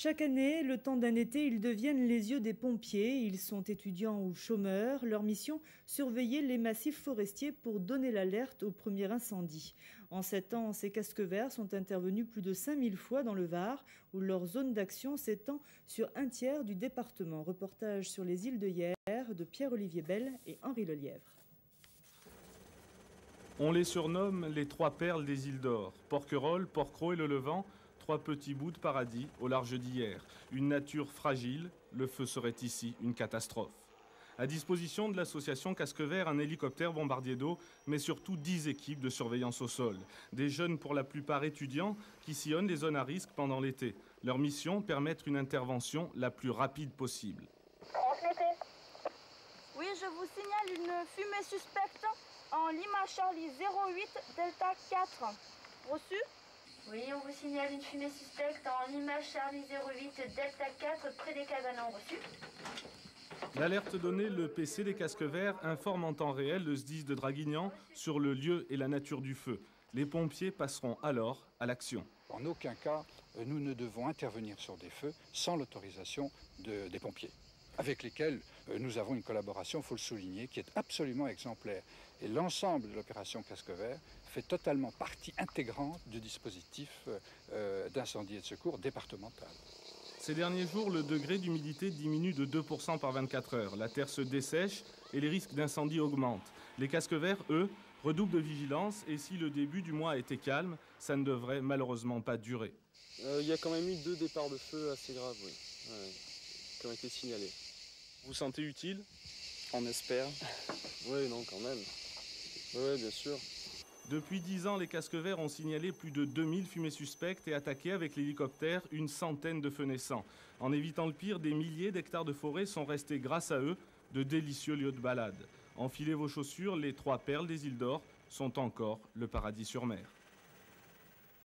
Chaque année, le temps d'un été, ils deviennent les yeux des pompiers. Ils sont étudiants ou chômeurs. Leur mission, surveiller les massifs forestiers pour donner l'alerte au premier incendie. En 7 ans, ces casques verts sont intervenus plus de 5000 fois dans le Var, où leur zone d'action s'étend sur un tiers du département. Reportage sur les îles de Hyères de Pierre-Olivier Bell et Henri Lelièvre. On les surnomme les trois perles des îles d'Or. Porquerolles, Porquerolles et le Levant, trois petits bouts de paradis au large d'Hyères. Une nature fragile, le feu serait ici une catastrophe. À disposition de l'association Casque Vert, un hélicoptère bombardier d'eau, mais surtout 10 équipes de surveillance au sol. Des jeunes, pour la plupart étudiants, qui sillonnent les zones à risque pendant l'été. Leur mission, permettre une intervention la plus rapide possible. Transmettez. Oui, je vous signale une fumée suspecte en Lima Charlie 08 Delta 4. Reçu? Oui, on vous signale une fumée suspecte en Lima Charlie 08 Delta 4 près des Cabanons. Reçu? L'alerte donnée, le PC des casques verts informe en temps réel le SDIS de Draguignan sur le lieu et la nature du feu. Les pompiers passeront alors à l'action. En aucun cas, nous ne devons intervenir sur des feux sans l'autorisation des pompiers, avec lesquels nous avons une collaboration, il faut le souligner, qui est absolument exemplaire. Et l'ensemble de l'opération Casque Vert fait totalement partie intégrante du dispositif d'incendie et de secours départemental. Ces derniers jours, le degré d'humidité diminue de 2% par 24 heures. La terre se dessèche et les risques d'incendie augmentent. Les casques verts, eux, redoublent de vigilance et si le début du mois a été calme, ça ne devrait malheureusement pas durer. Il y a quand même eu 2 départs de feu assez graves, oui, qui ont été signalés. Vous sentez utile? On espère. Oui, non, quand même. Oui, bien sûr. Depuis 10 ans, les casques verts ont signalé plus de 2000 fumées suspectes et attaqué avec l'hélicoptère une centaine de feux naissants. En évitant le pire, des milliers d'hectares de forêt sont restés grâce à eux de délicieux lieux de balade. Enfilez vos chaussures, les trois perles des îles d'Or sont encore le paradis sur mer.